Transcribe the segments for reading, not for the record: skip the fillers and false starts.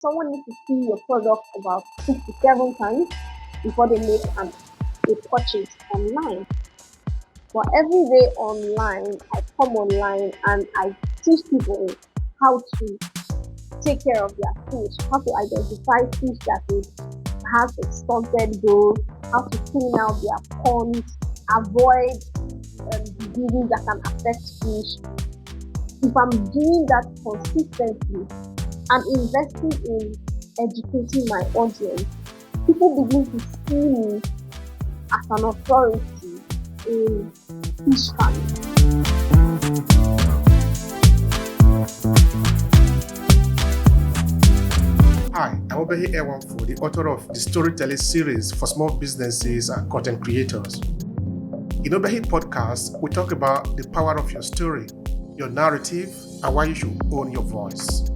Someone needs to see your product about 6 to 7 times before they make a purchase online. But every day online, I come online and I teach people how to take care of their fish, how to identify fish that has a stunted growth, how to clean out their ponds, avoid diseases that can affect fish. If I'm doing that consistently and investing in educating my audience, people begin to see me as an authority in fish farming. Hi, I'm Obehi Echem Zubairu, the author of the storytelling series for small businesses and content creators. In Obehi Podcast, we talk about the power of your story, your narrative, and why you should own your voice.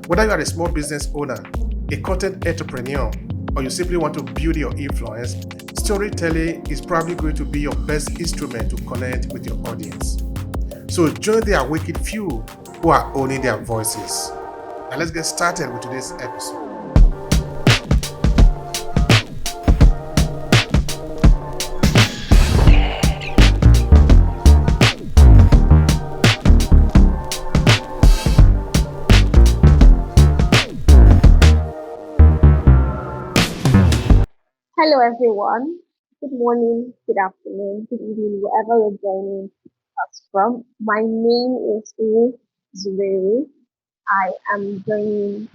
Whether you are a small business owner, a content entrepreneur, or you simply want to build your influence, storytelling is probably going to be your best instrument to connect with your audience. So join the awakened few who are owning their voices. Now let's get started with today's episode. Hello everyone. Good morning, good afternoon, good evening, wherever you're joining us from. My name is Ruth Zubairu. I am joining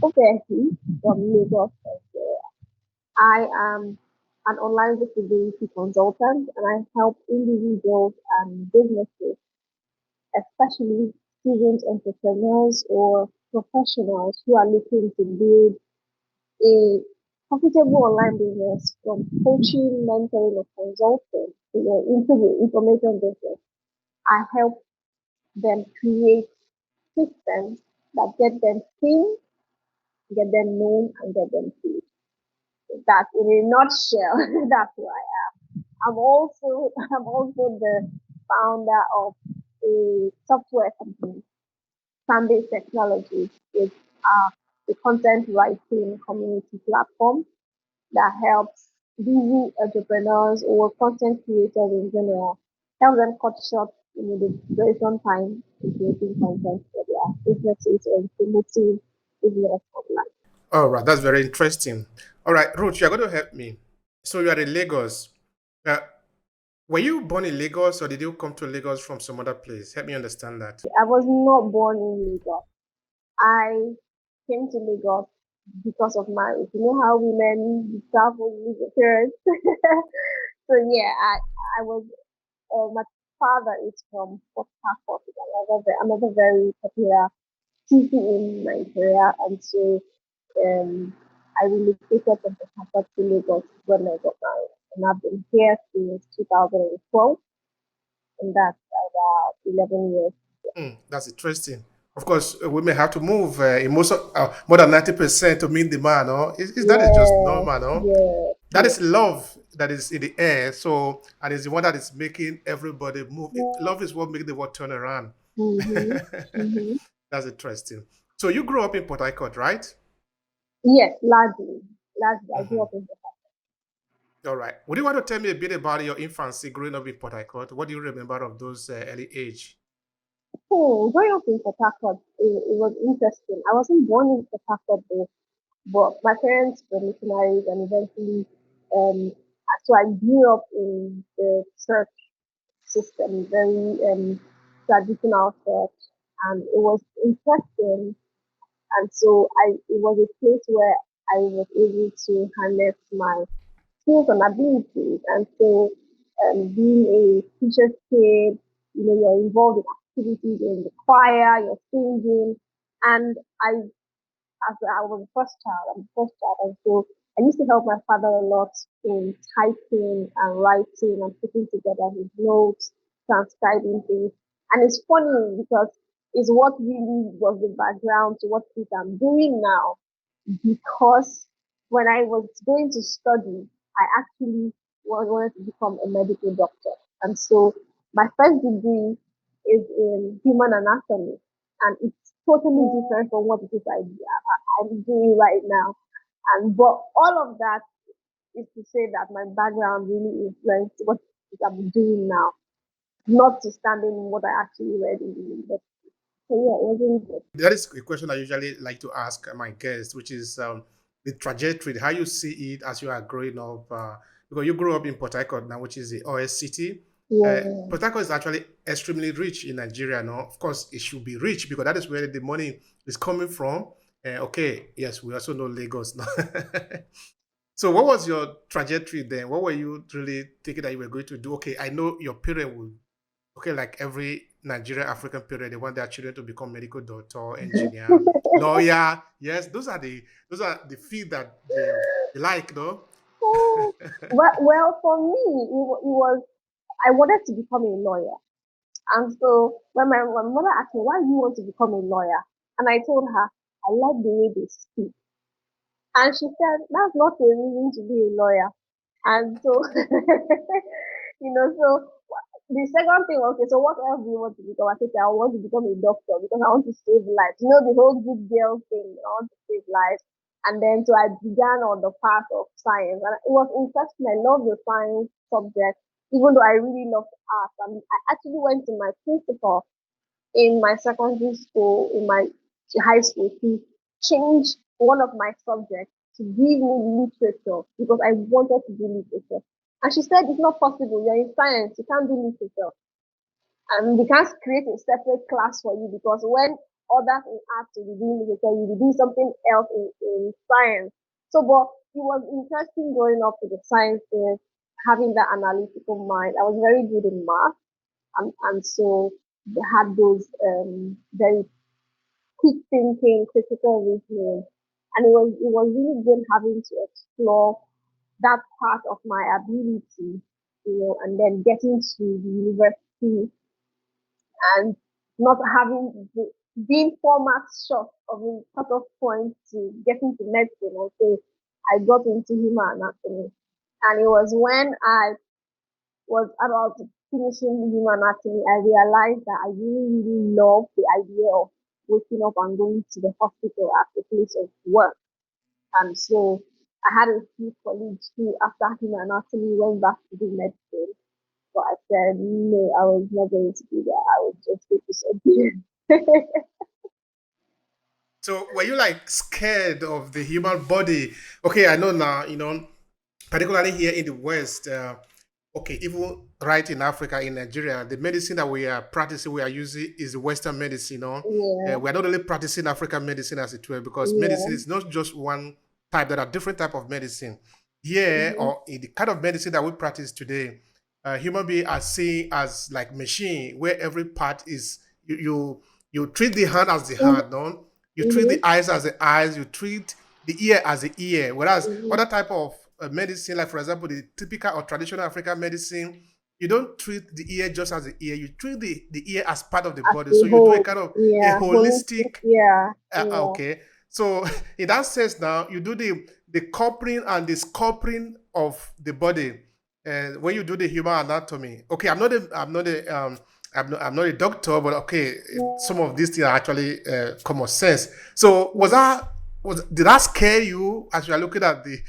Obehi from Lagos, Nigeria. I am an online visibility consultant and I help individuals and businesses, especially student entrepreneurs or professionals who are looking to build a profitable online business from coaching, mentoring, or consulting into the information business. I help them create systems that get them seen, get them known, and get them paid. That in a nutshell, that's who I am. I'm also the founder of a software company, Fan-based technologies. It's a content writing community platform that helps busy entrepreneurs or content creators in general, help them cut short the duration time in creating content for their businesses or promoting business online. All right, that's very interesting. All right, Ruth, you're going to help me. So you are in Lagos. Uh, were you born in Lagos or did you come to Lagos from some other place? Help me understand that. I was not born in Lagos. I came to Lagos because of marriage. You know how women travel with their parents. So yeah, I was my father is from Port Harcourt, another very popular city in Nigeria, and so um, I relocated from Port Harcourt to Lagos when I got married, and I've been here since 2012, and that's about 11 years. That's interesting. Of course, women have to move in more than 90% to meet the man. No? That is just Yeah, normal. No? yeah, That yeah. is love that is in the air. So, and it's the one that is making everybody move. Love is what makes the world turn around. Mm-hmm. Mm-hmm. That's interesting. So you grew up in Port Harcourt, right? Yes, largely. Largely, I grew hmm up in Japan. All right. Would you want to tell me a bit about your infancy growing up in Port Harcourt? What do you remember of those early age? Oh, growing up in Port Harcourt, it was interesting. I wasn't born in Port Harcourt though, but my parents were missionaries and eventually, um, so I grew up in the church system, very traditional church, and it was interesting. And so it was a place where I was able to harness my skills and abilities. And so, being a teacher's kid, you're involved in activities in the choir, you're singing, and I was the first child. I'm the first child, and so I used to help my father a lot in typing and writing and putting together his notes, transcribing things. And it's funny because it's what really was the background to what it is I'm doing now. Because when I was going to study, I actually wanted to become a medical doctor. And so my first degree is in human anatomy. And it's totally different from what it is I'm doing right now. And but all of that is to say that my background really influenced what it is I'm doing now, notwithstanding what I actually read in the university. So yeah, it was really good. That is a question I usually like to ask my guests, which is the trajectory, how you see it as you are growing up. Because you grew up in Port Harcourt now, which is the OS city. Yeah. Port Harcourt is actually extremely rich in Nigeria now. Of course, it should be rich because that is where the money is coming from. Okay, yes, we also know Lagos now. So, what was your trajectory then? What were you really thinking that you were going to do? Okay, I know your parent will, okay, like every Nigerian African parent, they want their children to become medical doctor, engineer, lawyer. Yes, those are the field that they like, no? Oh, well, for me, it was I wanted to become a lawyer. And so when my mother asked me, why do you want to become a lawyer? And I told her, I like the way they speak. And she said, that's not a reason to be a lawyer. And so, so the second thing was, okay, so what else do you want to become? I said, I want to become a doctor because I want to save lives. You know, the whole good girl thing, I want to save lives. And then so I began on the path of science. And it was interesting. I love the science subject, even though I really loved art. And I actually went to my principal in my secondary school, in my high school, to change one of my subjects to give me literature because I wanted to do literature. And she said, it's not possible. You're in science. You can't do literature. And we can't create a separate class for you because when others in arts will be doing literature, you'll be doing something else in science. So, but it was interesting growing up with the sciences, having that analytical mind. I was very good in math. And so they had those very quick thinking, critical reasoning, and it was really good having to explore that part of my ability, and then getting to the university and not having being 4 marks short of the cut-off point to getting to medicine. And so I got into human anatomy, and it was when I was about finishing human anatomy, I realized that I really, really love the idea of waking up and going to the hospital as a place of work. And so I had a few colleagues who, after human anatomy, went back to do medicine. But I said, no, I was not going to do that. I was just going to surgery. So, were you like scared of the human body? Okay, I know now, particularly here in the West, okay, even right in Africa, in Nigeria, the medicine that we are practicing, we are using is Western medicine. Yeah, We are not really practicing African medicine as it were, because medicine yeah. is not just one type. There are different type of medicine. Here, Mm-hmm. or in the kind of medicine that we practice today, human beings are seen as like machine, where every part is you treat the hand as the hand, no? You treat Mm-hmm. the eyes as the eyes. You treat the ear as the ear. Whereas Mm-hmm. other type of medicine, like for example, the typical or traditional African medicine, you don't treat the ear just as the ear. You treat the ear as part of the As body. a So you do a whole, kind of a yeah, holistic, holistic. yeah, yeah. Okay, so in that sense, now you do the coupling and the sculpting of the body. And when you do the human anatomy, okay, I'm not a doctor, but okay, some of these things are actually common sense. So did that scare you as you are looking at the?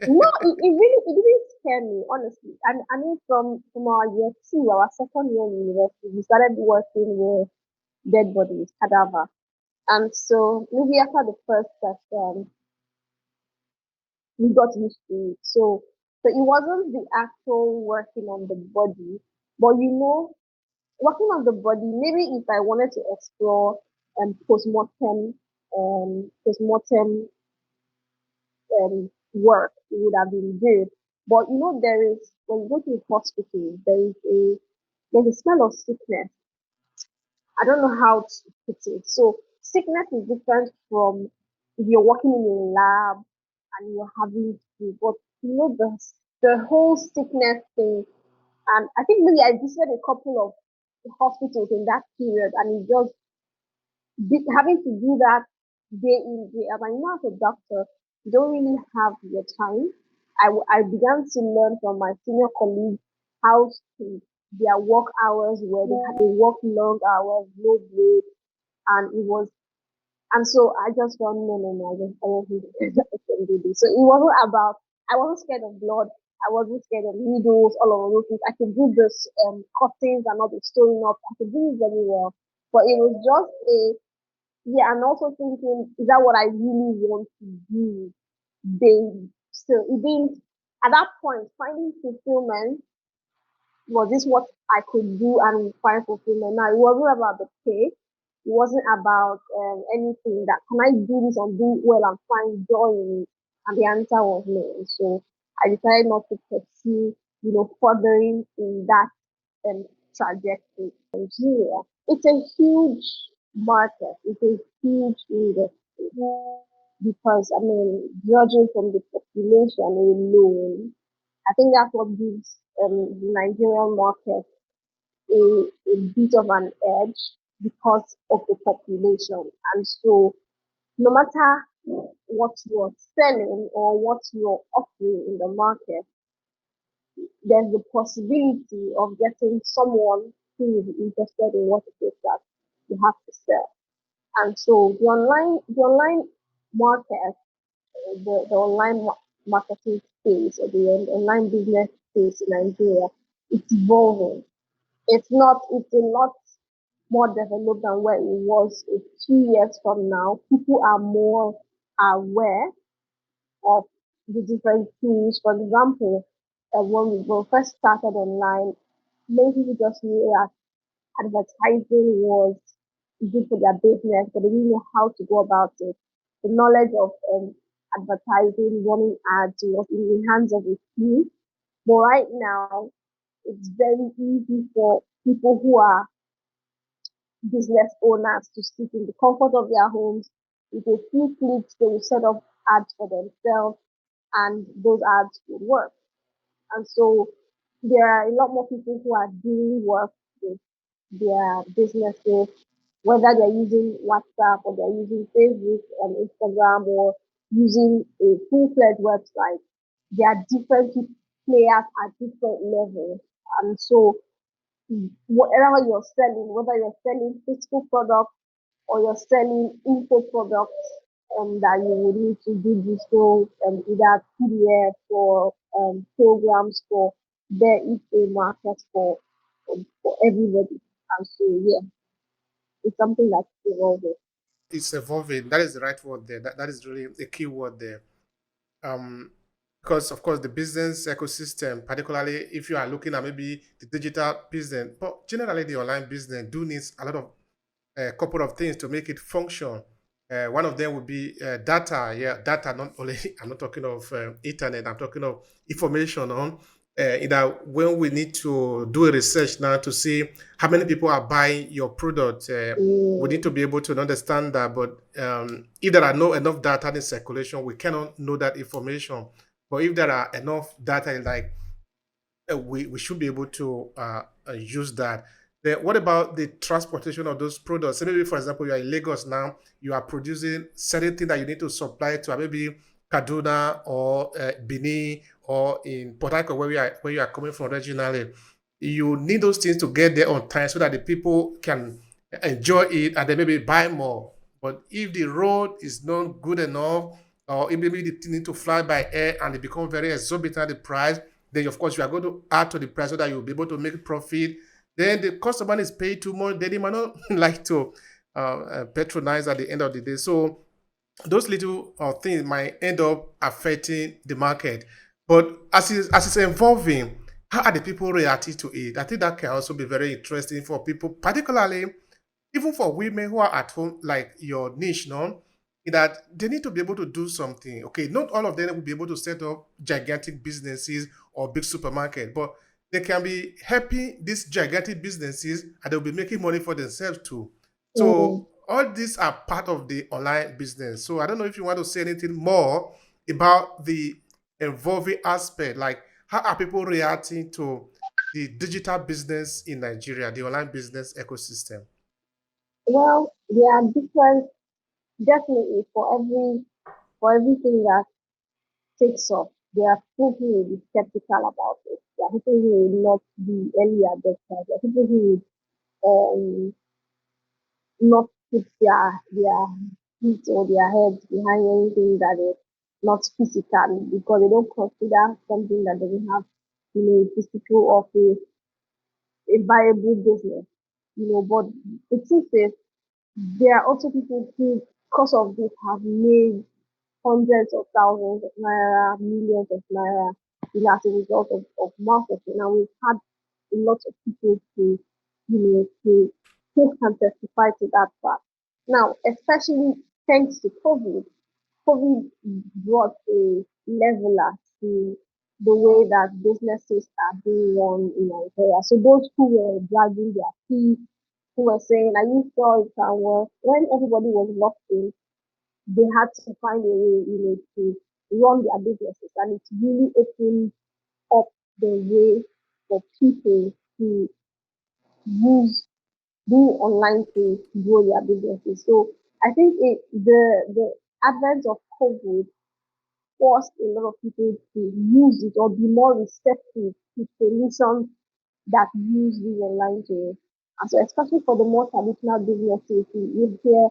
No, it didn't scare me, honestly. And I mean, from our year two, our second year in university, we started working with dead bodies, cadaver. And so maybe after the first session, we got used to it. So it wasn't the actual working on the body, but working on the body. Maybe if I wanted to explore postmortem work, it would have been good. But there is when you go to a hospital, there's a smell of sickness. I don't know how to put it. So sickness is different from if you're working in a lab and you're having to, but the whole sickness thing. And I think maybe I visited a couple of hospitals in that period, and it just having to do that day in, day out. And as a doctor, you don't really have your time. I began to learn from my senior colleagues how to their work hours where they work long hours, no break, and it was And so I just thought, no, no, no, I don't think I can do this. So it wasn't about, I wasn't scared of blood. I wasn't scared of needles, all of those things. I could do this cuttings and not be sewing up. I could do it very well. But it was just a, yeah, and also thinking, is that what I really want to do? They still, it didn't, at that point, finding fulfillment, was this what I could do and find fulfillment? Now, it wasn't about the pay. It wasn't about anything that can I do this and do it well and find joy in it. And the answer was no. And so I decided not to pursue, furthering in that um, trajectory. Nigeria, it's a huge market. It's a huge industry because I mean, judging from the population alone, I think that's what gives the Nigerian market a bit of an edge because of the population. And so, no matter what you're selling or what you're offering in the market, there's the possibility of getting someone who is interested in what it is that you have to sell. And so, the online market, the online marketing space or the online business space in Nigeria, it's evolving. It's a lot more developed than where it was a few years from now. People are more aware of the different tools. For example, when we first started online, many people just knew that advertising was good for their business, but they didn't know how to go about it. The knowledge of advertising, running ads was in the hands of a few. But right now, it's very easy for people who are business owners to sit in the comfort of their homes. With a few clicks, they will set up ads for themselves, and those ads will work. And so there are a lot more people who are doing work with their businesses, whether they're using WhatsApp or they're using Facebook and Instagram or using a full-fledged website. There are different players at different levels. And so whatever you're selling, whether you're selling physical products or you're selling info products that you would need to do digital either PDF or programs for, there is a market for everybody. And so yeah, it's something that's evolving. It's evolving. That is the right word there. That is really a key word there. Um, because of course the business ecosystem, particularly if you are looking at maybe the digital business, but generally the online business do needs a lot of a couple of things to make it function. One of them would be data. Yeah, data. Not only I'm not talking of internet. I'm talking of information on. That when we need to do a research now to see how many people are buying your product, we need Mm, to be able to understand that. But if there are no enough data in circulation, we cannot know that information. But if there are enough data, like we should be able to use that. Then what about the transportation of those products? So maybe, for example, you are in Lagos now, you are producing certain thing that you need to supply to maybe Kaduna or Benin or in Port Harcourt where you are coming from originally. You need those things to get there on time so that the people can enjoy it and then maybe buy more. But if the road is not good enough, or if maybe the thing need to fly by air and it becomes very exorbitant the price, then of course you are going to add to the price so that you'll be able to make profit. Then the customer is paid too much, then they might not like to patronize at the end of the day. So those little things might end up affecting the market. But as it's evolving, how are the people reacting to it? I think that can also be very interesting for people, particularly even for women who are at home, like your niche, no, in that they need to be able to do something. Okay, not all of them will be able to set up gigantic businesses or big supermarket, but they can be helping these gigantic businesses and they'll be making money for themselves too. mm. So all these are part of the online business. So I don't know if you want to say anything more about the evolving aspect, like how are people reacting to the digital business in Nigeria, the online business ecosystem? Well, there are different, definitely for everything that takes off. There are people who will be skeptical about it. There are people who will not be early adopters. There are people who will not put their beat or their heads behind anything that is not physical because they don't consider something that doesn't have, a physical office a viable business. But the truth is, there are also people who, because of this, have made hundreds of thousands of naira, millions of naira, as a result of marketing. And we've had a lot of people to who can testify to that fact. Now, especially thanks to COVID brought a leveler to the way that businesses are being run in Nigeria. So those who were dragging their feet, who were saying, "Are you sure it can work?" When everybody was locked in, they had to find a way, to run their businesses, and it's really opened up the way for people to use being online to grow their businesses. So I think the advent of COVID forced a lot of people to use it or be more receptive to solutions that use these online tools. And so especially for the more traditional businesses, you hear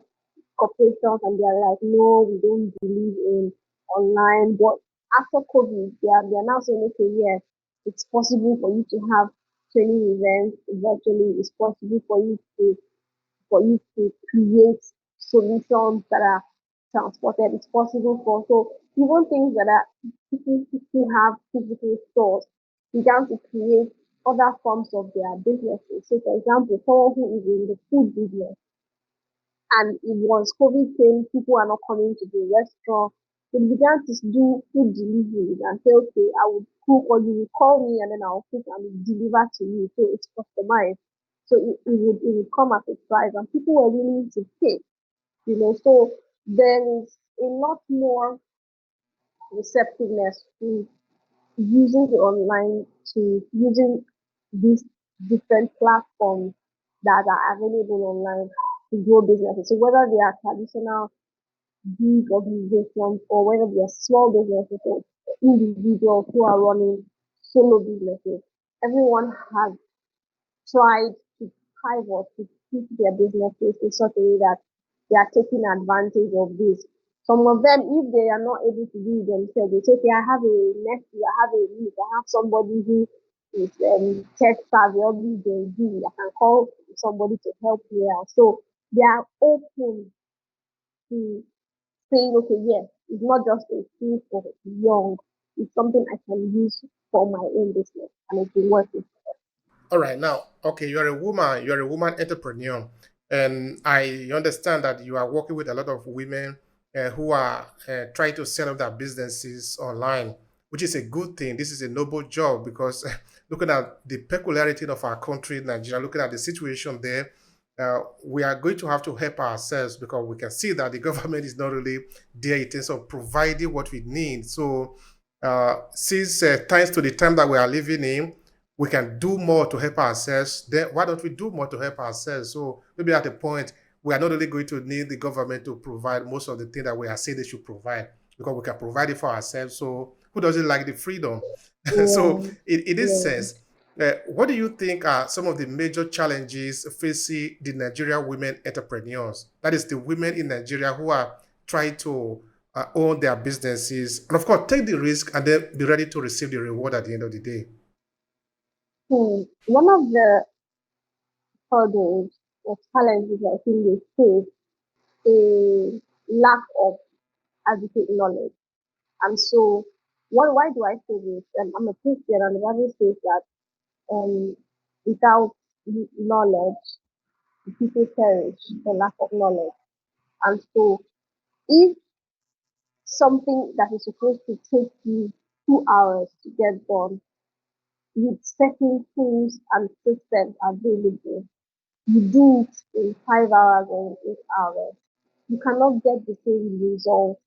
corporations and they're like, no, we don't believe in online. But after COVID, they are now saying, okay, yes, it's possible for you to have training events virtually. It's possible for you to create solutions that are transported. It's possible for so even things that are people who have physical stores began to create other forms of their businesses. So for example, someone who is in the food business and it was COVID came, people are not coming to the restaurant. They began to do food deliveries and say, okay, I will cook or you will call me and then I'll cook and deliver to you. So it's customized. So it would come at a price and people were willing to pay. So there is a lot more receptiveness to using the online to using these different platforms that are available online to grow businesses. So whether they are traditional big organizations or whether they are small businesses or individuals who are running solo businesses, everyone has tried to pivot to keep their businesses in such a way that they are taking advantage of this. Some of them, if they are not able to do it themselves, they say, okay, I have a nephew, I have a niece, I have somebody who is tech savvy, all these they do. I can call somebody to help me out. So they are open to saying, okay, yes, it's not just a tool for young, it's something I can use for my own business and it's been working. All right, now, okay, you're a woman entrepreneur, and I understand that you are working with a lot of women who are trying to set up their businesses online, which is a good thing. This is a noble job because looking at the peculiarity of our country, Nigeria, looking at the situation there, we are going to have to help ourselves because we can see that the government is not really there in terms of providing what we need. So, since thanks to the time that we are living in, we can do more to help ourselves. Then why don't we do more to help ourselves? So maybe at a point we are not only going to need the government to provide most of the things that we are saying they should provide because we can provide it for ourselves. So who doesn't like the freedom? So Yeah, in this yeah. sense, what do you think are some of the major challenges facing the Nigerian women entrepreneurs? That is the women in Nigeria who are trying to own their businesses and of course take the risk and then be ready to receive the reward at the end of the day. One of the hurdles or challenges I think they face is lack of adequate knowledge. And so, why do I say this? I'm a Christian, and the Bible says that without knowledge, the people perish for lack of knowledge. And so, if something that is supposed to take you 2 hours to get done with certain tools and systems available, you do it in 5 hours or in 8 hours, you cannot get the same result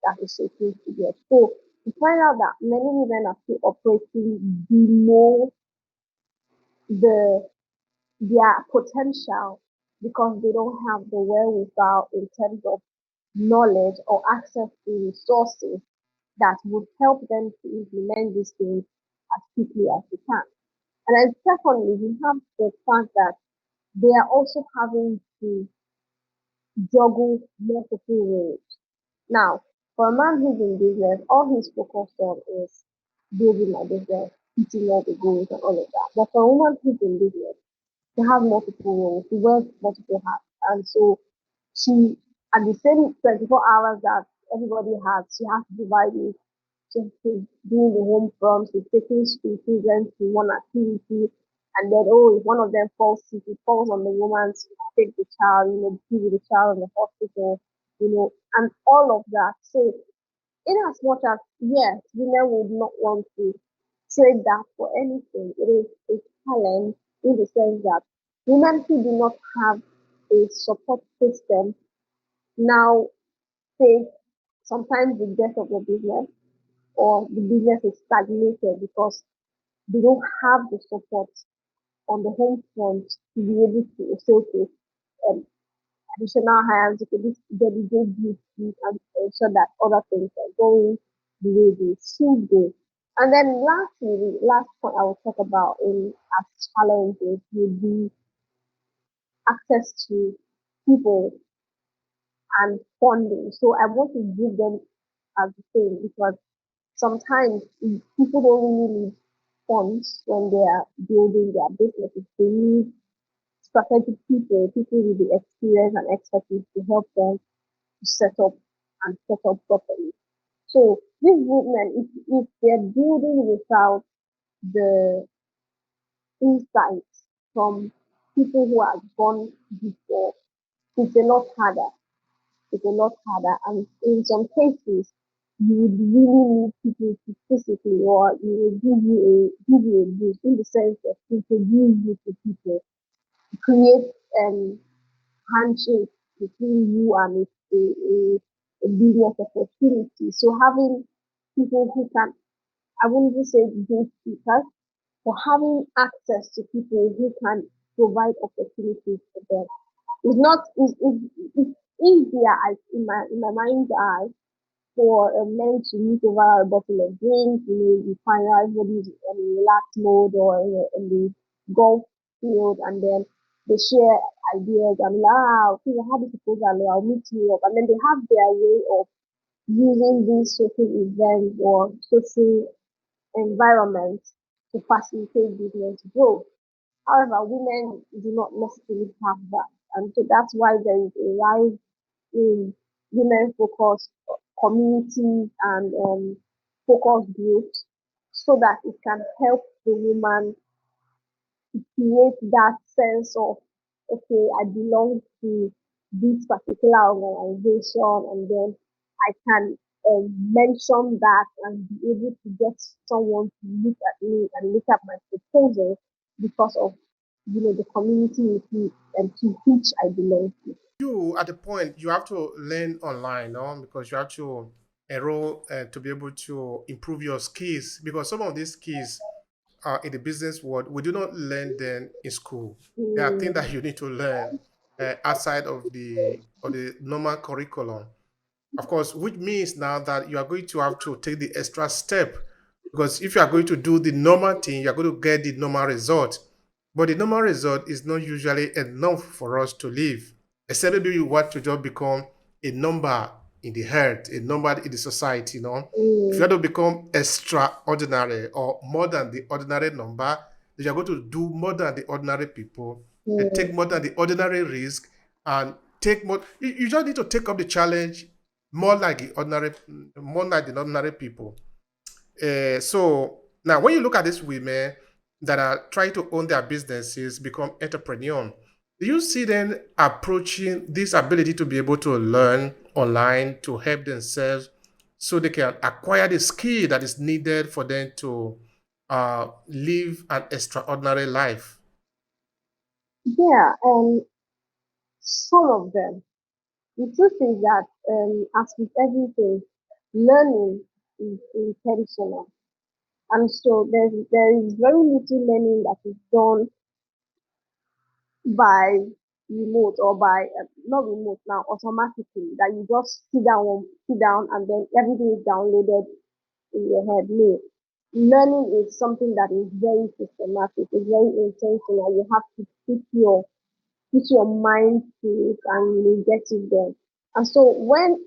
that is supposed to get. So you find out that many women are still operating below the their potential because they don't have the wherewithal in terms of knowledge or access to resources that would help them to implement these things as quickly as they can. And then secondly, we have the fact that they are also having to juggle multiple roles. Now, for a man who's in business, all he's focused on is building my business, hitting all the goals and all of that. But for a woman who's in business, she has multiple roles, she wears multiple hats. And so she, at the same 24 hours that everybody has, she has to divide it. She's doing the home front, she's taking school children to one activity, and then, oh, if one of them falls sick, it falls on the woman to take the child, be with the child in the hospital, and all of that. So, in as much as, yes, women would not want to trade that for anything, it is a challenge in the sense that women who do not have a support system now face sometimes the death of the business, or the business is stagnated because they don't have the support on the home front to be able to say, okay, um, additional hires, okay, this delegate duty and ensure that other things are going the way they should go. And then lastly, the last point I will talk about in as challenges would be access to people and funding. So I want to give them as the same, because sometimes people don't really need funds when they are building their businesses. They need strategic people with the experience and expertise to help them to set up properly. So these women, if they're building without the insights from people who have gone before, it's a lot harder. It's a lot harder. And in some cases, you would really need people to physically, or you will give you a boost, in the sense of introduce you to people, create handshake between you and a business opportunity. So having people who can, I wouldn't even say good speakers, but having access to people who can provide opportunities for them. It's not, it's easier, in my mind's eye, for a men to meet over a bottle of drink, you find out everybody's in a relaxed mode, or in the golf field, and then they share ideas and like, okay, I have this proposal, I'll meet you up. And then they have their way of using these social events or social environments to facilitate business growth. However, women do not necessarily have that. And so that's why there is a rise in women focused communities and focus groups, so that it can help the woman create that sense of, okay, I belong to this particular organization, and then I can mention that and be able to get someone to look at me and look at my proposal because of the community to which I belong to. You at the point you have to learn online, no? Because you have to enroll to be able to improve your skills. Because some of these skills are in the business world, we do not learn them in school. There are things that Mm, you need to learn outside of the normal curriculum. Of course, which means now that you are going to have to take the extra step, because if you are going to do the normal thing, you're going to get the normal result. But the normal result is not usually enough for us to live, except maybe you want to just become a number in the herd, a number in the society, you know. If you mm, want to become extraordinary or more than the ordinary number, then you're going to do more than the ordinary people and take mm. more than the ordinary risk, and take more. You just need to take up the challenge more like the ordinary people. So now, when you look at these women that are trying to own their businesses, become entrepreneur, do you see them approaching this ability to be able to learn online to help themselves, so they can acquire the skill that is needed for them to live an extraordinary life? Yeah, some of them. The truth is that, as with everything, learning is intentional. And so there is very little learning that is done by remote, or by not remote now, automatically, that you just sit down and then everything is downloaded in your head. No, learning is something that is very systematic, it's very intentional. You have to put your put your mind to it and get it done. And so when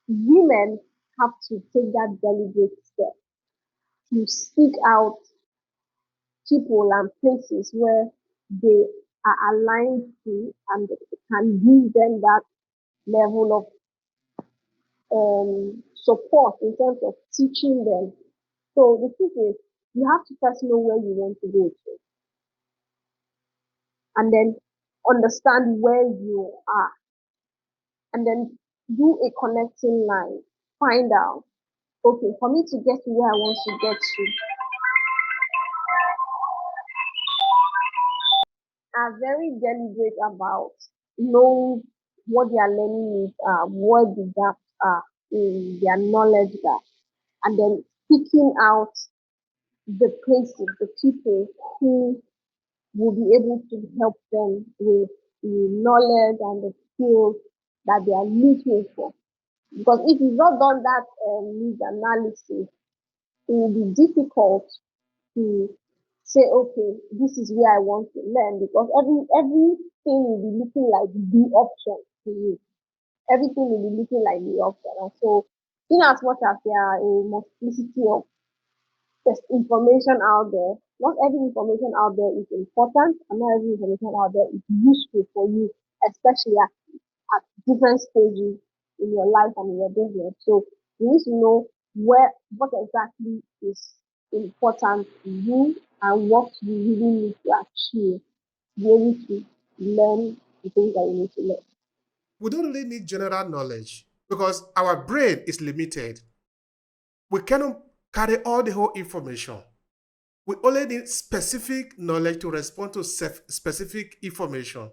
women have to take that deliberate step to seek out people and places where they are aligned to and can give them that level of support in terms of teaching them. So the truth is, you have to first know where you want to go to, and then understand where you are, and then do a connecting line. Find out, okay, for me to get to where I want to get to, are very deliberate about knowing what their learning needs are, what the gaps are in their knowledge gap, and then picking out the places, the people who will be able to help them with the knowledge and the skills that they are looking for. Because if you've not done that needs analysis, it will be difficult to say, okay, this is where I want to learn, because everything will be looking like the option to you. Everything will be looking like the option. And so, in as much as there are a multiplicity of there's information out there, not every information out there is important, and not every information out there is useful for you, especially at different stages in your life and in your business. So you need to know what exactly is important to you and what you really need to achieve to be able to learn the things that you need to learn. We don't really need general knowledge because our brain is limited. We cannot carry all the whole information. We only need specific knowledge to respond to specific information.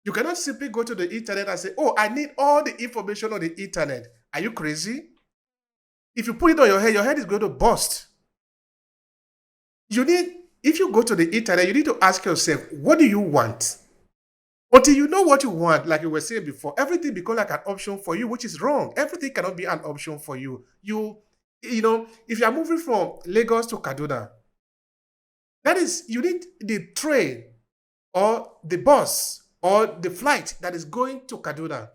You cannot simply go to the internet and say, oh, I need all the information on the internet. Are you crazy? If you put it on your head is going to burst. If you go to the internet, you need to ask yourself, what do you want? Until you know what you want, like you were saying before, everything becomes like an option for you, which is wrong. Everything cannot be an option for you. If you are moving from Lagos to Kaduna, that is, you need the train or the bus or the flight that is going to Kaduna.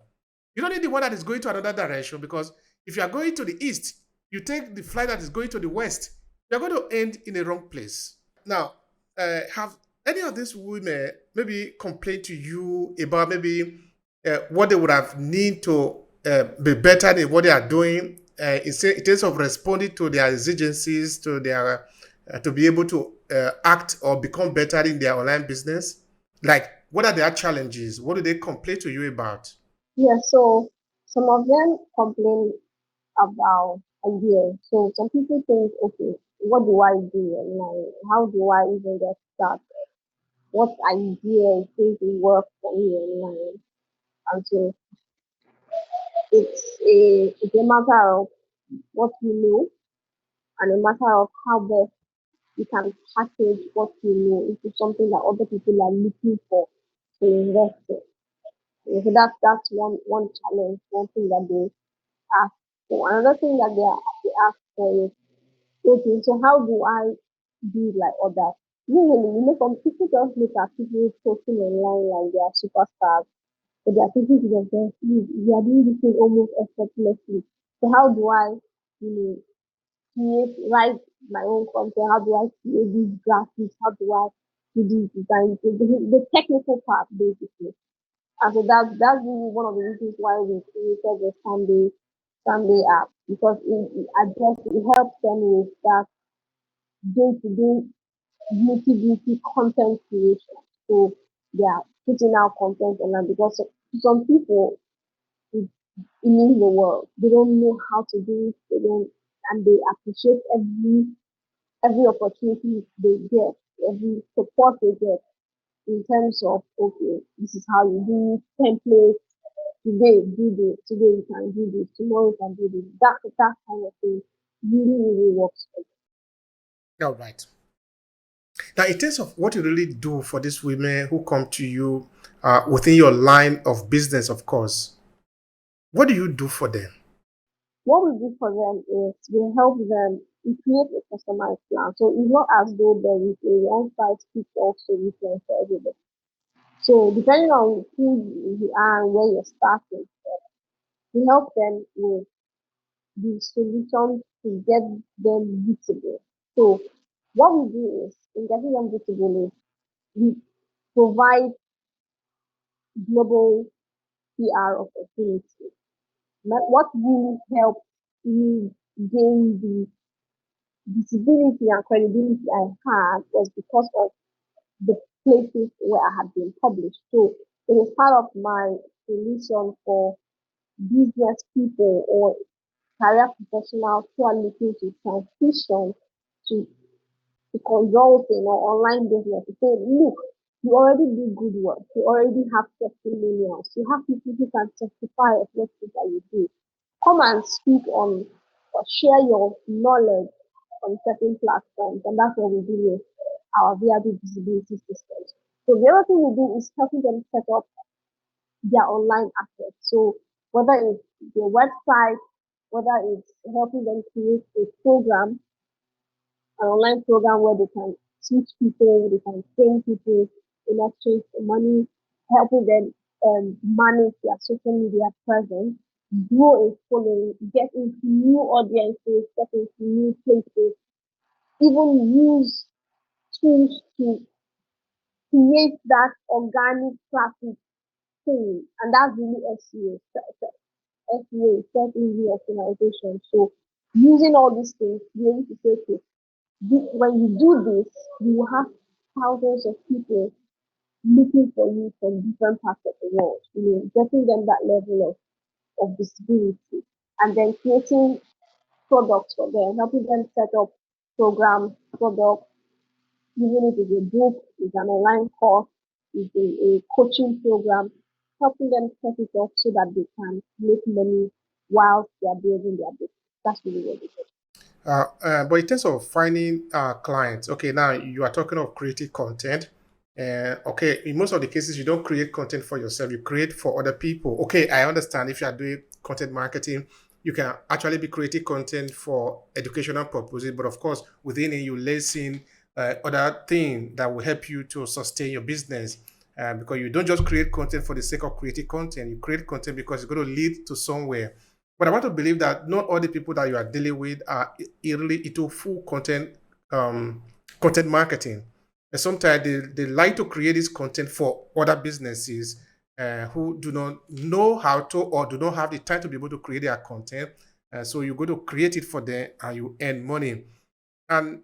You don't need the one that is going to another direction, because if you are going to the east, you take the flight that is going to the west, you're going to end in the wrong place. Now, have any of these women maybe complained to you about maybe what they would have need to be better in what they are doing in terms of responding to their exigencies, to be able to act or become better in their online business? Like, what are their challenges? What do they complain to you about? Yeah, so some of them complain about ideas. So some people think, okay, what do I do online? How do I even get started? What idea is going to work for me online? And so it's a matter of what you know and a matter of how best you can package what you know into something that other people are looking for to invest in. So that's one challenge, one thing that they ask for. Another thing that they ask for is, okay, so how do I be like others? Usually, some people just look at people posting online like they are superstars. So they are thinking to themselves, we are doing this thing almost effortlessly. So how do I, you know, write my own content? How do I create these graphics? How do I do these designs? The technical part, basically. And so that's really one of the reasons why we created the Sunday app, because it helps them with that day-to-day beauty content creation. So they are putting out content online, because some people, it, it means the world. They don't know how to do it. They don't, and they appreciate every opportunity they get, every support they get in terms of, okay, this is how you do it, template. Today do this, today you can do this, tomorrow you can do this. That kind of thing really works for All right. Now, in terms of what you really do for these women who come to you within your line of business, of course, what do you do for them? what we do for them is we help them create a customized plan. So it's not as though there is a one size fits all solution for everybody. So depending on who you are and where you're starting, we help them with the solutions to get them visible. So what we do is in getting them visible is we provide global PR opportunities. What really helped me gain the visibility and credibility I had was because of the places where I had been published. So it is part of my solution for business people or career professionals who are looking to transition to consulting or online business to say, look, you already do good work. You already have testimonials. You have people who can testify of what it is that you do. Come and speak on or share your knowledge on certain platforms. And that's what we do with our VRB visibility systems. So the other thing we do is helping them set up their online assets. So whether it's their website, whether it's helping them create a program, an online program where they can teach people, they can train people in exchange for money, helping them manage their social media presence, grow a following, get into new audiences, get into new places, even use tools to create that organic traffic thing. And that's really SEO, SEO, search engine optimization. So using all these things to be able to say, okay, when you do this, you will have thousands of people looking for you from different parts of the world, getting them that level of visibility and then creating products for them, helping them set up programs, products, even if it's a book, it's an online course, it's a coaching program, helping them set it up so that they can make money while they are building their business. That's really what it is. But in terms of finding clients, okay, now you are talking of creating content. Okay, in most of the cases, you don't create content for yourself, you create for other people. Okay, I understand if you are doing content marketing, you can actually be creating content for educational purposes, but of course, within it, you lace in other things that will help you to sustain your business. Because you don't just create content for the sake of creating content, you create content because it's going to lead to somewhere. But I want to believe that not all the people that you are dealing with are really into full content marketing. And sometimes they like to create this content for other businesses who do not know how to or do not have the time to be able to create their content. So you go to create it for them and you earn money. And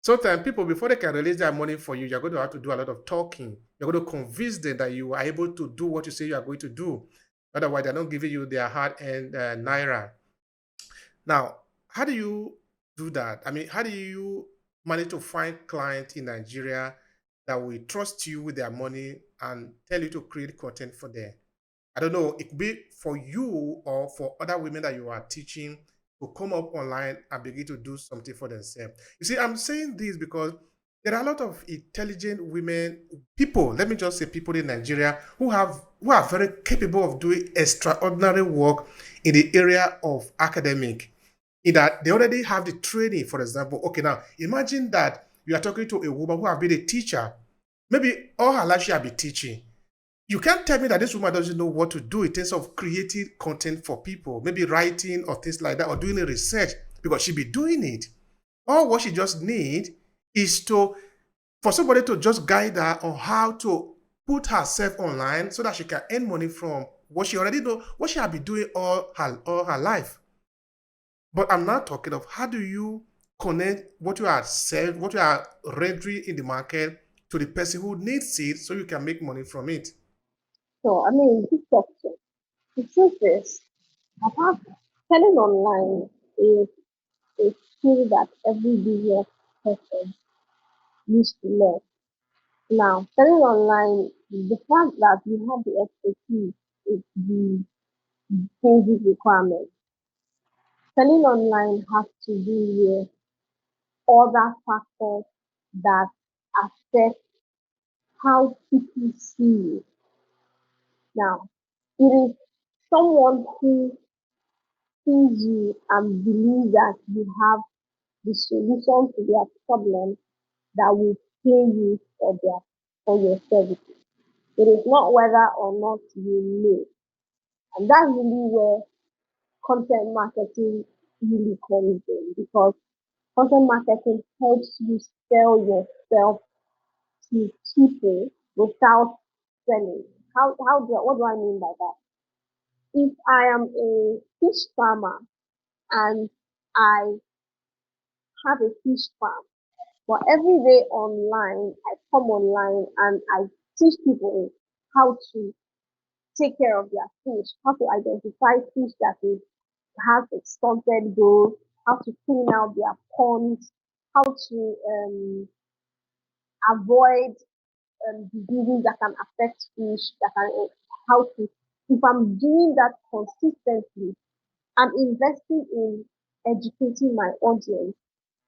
sometimes people, before they can release their money for you, you're going to have to do a lot of talking. You're going to convince them that you are able to do what you say you are going to do. Otherwise, they're not giving you their hard-earned naira. Now, how do you do that? I mean, how do you manage to find clients in Nigeria that will trust you with their money and tell you to create content for them? I don't know, it could be for you or for other women that you are teaching to come up online and begin to do something for themselves. You see, I'm saying this because there are a lot of intelligent women, people, let me just say people in Nigeria who are very capable of doing extraordinary work in the area of academic. In that they already have the training, for example. Okay, now imagine that you are talking to a woman who have been a teacher. Maybe all her life she have been teaching. You can't tell me that this woman doesn't know what to do in terms of creating content for people, maybe writing or things like that, or doing a research because she be doing it. All what she just need is to for somebody to just guide her on how to put herself online so that she can earn money from what she already know, what she have been doing all her life. But I'm not talking of how do you connect what you are selling, what you are rendering in the market to the person who needs it so you can make money from it. So, I mean, good question. The truth is, apart selling online is a skill that every business person needs to learn. Now, selling online, the fact that you have the expertise is the basic requirement. Selling online has to do with other factors that affect how people see you. Now, it is someone who sees you and believes that you have the solution to their problem that will pay you for your services. It is not whether or not you know. And that's really where content marketing really comes in, because content marketing helps you sell yourself to people without selling. What do I mean by that? If I am a fish farmer and I have a fish farm, but every day online, I come online and I teach people how to take care of their fish, how to identify fish that has stunted growth, how to clean out their ponds, how to avoid diseases that can affect fish, that can how to. If I'm doing that consistently, I'm investing in educating my audience.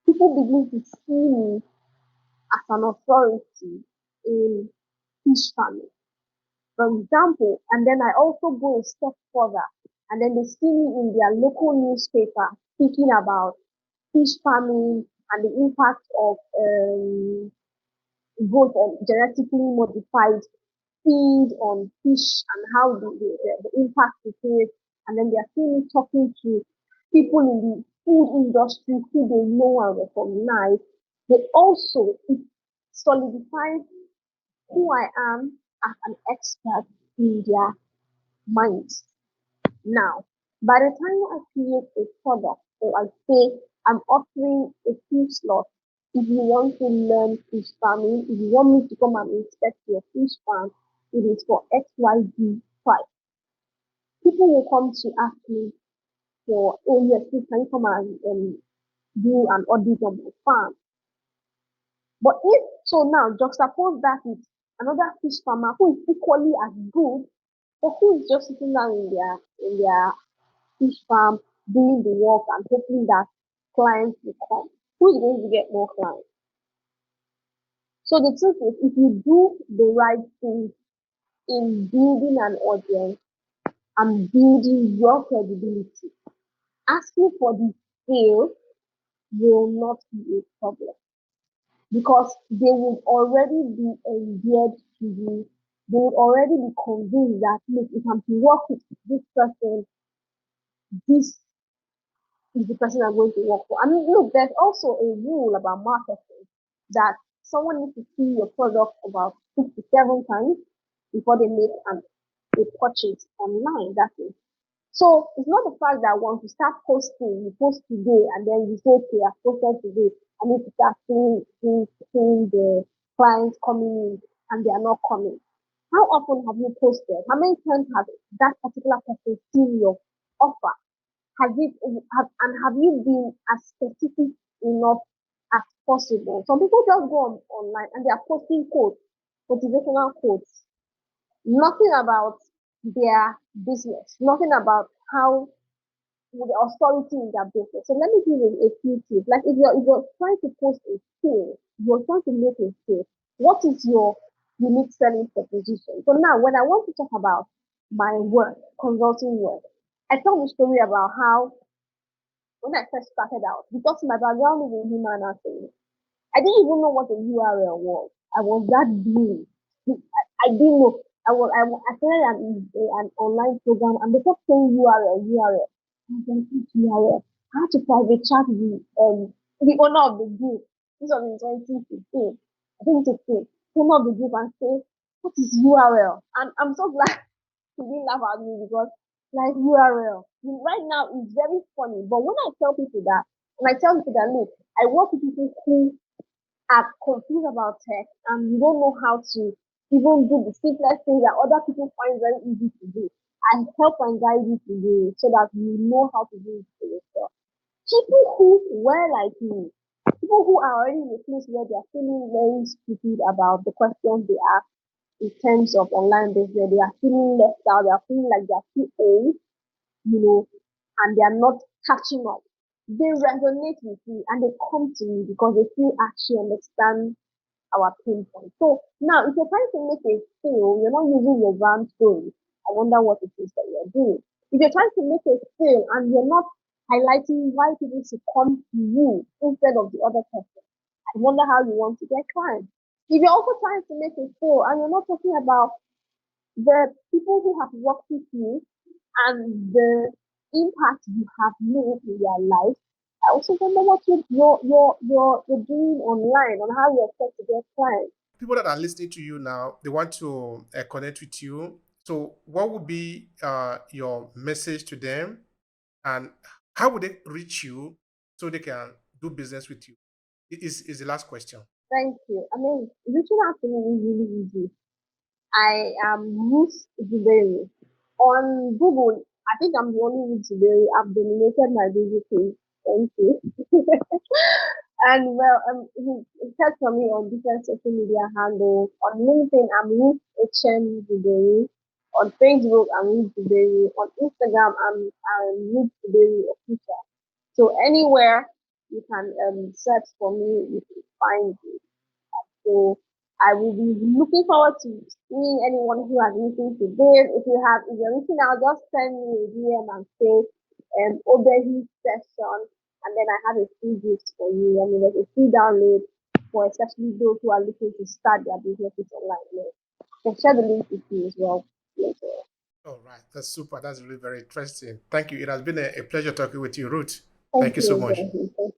People begin to see me as an authority in fish farming, for example, and then I also go a step further, and then they see me in their local newspaper speaking about fish farming and the impact of growth and genetically modified feed on fish and how the impact it is. And then they are seeing me talking to people in the food industry who they know and recognize. They also, it solidifies who I am as an expert in their minds. Now, by the time I create a product, or I say I'm offering a few slots, if you want to learn fish farming, if you want me to come and inspect your fish farm, it is for XYZ price. People will come to ask me for, oh yes, please can you come and do an audit on my farm? But if so, now juxtapose that with another fish farmer who is equally as good, but who is just sitting down in their fish farm doing the work and hoping that clients will come. Who's going to get more clients? So the truth is, if you do the right thing in building an audience and building your credibility, asking for the sale will not be a problem, because they will already be endeared to you. They will already be convinced that, look, if I'm to work with this person, this is the person I'm going to work for. I mean, look, there's also a rule about marketing that someone needs to see your product about 6 to 7 times before they make a purchase online. That's it. So it's not the fact that once you start posting, you post today and then you say, okay, I've posted today. I need to start seeing the clients coming in and they are not coming. How often have you posted? How many times have that particular person seen your offer? Have you been as specific enough as possible? Some people just go online and they are posting quotes, motivational quotes, nothing about their business, nothing about how the authority in their business. So let me give you a few tips. Like if you're trying to post a skill, you're trying to make a skill, what is your unique selling proposition? So now when I want to talk about my work, consulting work, I tell the story about how when I first started out, because my background is in human anatomy, I didn't even know what a URL was. I was that blue. I didn't know. I started an online program and they kept saying URL, URL. I was like, "Which URL?" I had to private chat the owner of the group. This was in 2015. I think 2016. Owner of the group and say, what is URL? And I'm so glad he didn't laugh at me, because like URL right now is very funny. But when I tell people that, look, I work with people who are confused about tech and you don't know how to even do the simplest things that other people find very easy to do. I help and guide you to do it so that you know how to do it for yourself. People who were like me, people who are already in a place where they are feeling very stupid about the questions they ask in terms of online business, they are feeling left out, they are feeling like they are too old, you know, and they are not catching up. They resonate with me and they come to me because they feel actually understand our pain point. So now, if you're trying to make a sale, you're not using your brand story. I wonder what it is that you're doing. If you're trying to make a sale and you're not highlighting why people should come to you instead of the other person, I wonder how you want to get clients. If you're also trying to make a sale and you're not talking about the people who have worked with you and the impact you have made in their life. I also don't know what you're doing online on how you expect to get clients. People that are listening to you now, they want to connect with you. So, what would be your message to them, and how would they reach you so they can do business with you? Is the last question. Thank you. I mean, reaching out to me is really easy. I am Ruth Zubairu. On Google, I think I'm the only Ruth Zubairu. I've dominated my Google page. Thank you. And well, you search for me on different social media handles. On LinkedIn, I'm Ruth Echem Zubairu. On Facebook, I'm Ruth Zubairu. On Instagram, I'm Ruth Zubairu Official. So anywhere you can search for me, you can find me. So I will be looking forward to seeing anyone who has anything to give. If you're reaching out, just send me a DM and say Obehi session, and then I have a free gift for you. I mean, there's a free download for especially those who are looking to start their businesses online. You know. I can share the link with you as well later. All right, that's super. That's really very interesting. Thank you. It has been a pleasure talking with you, Ruth. Thank Thank you so you much. again.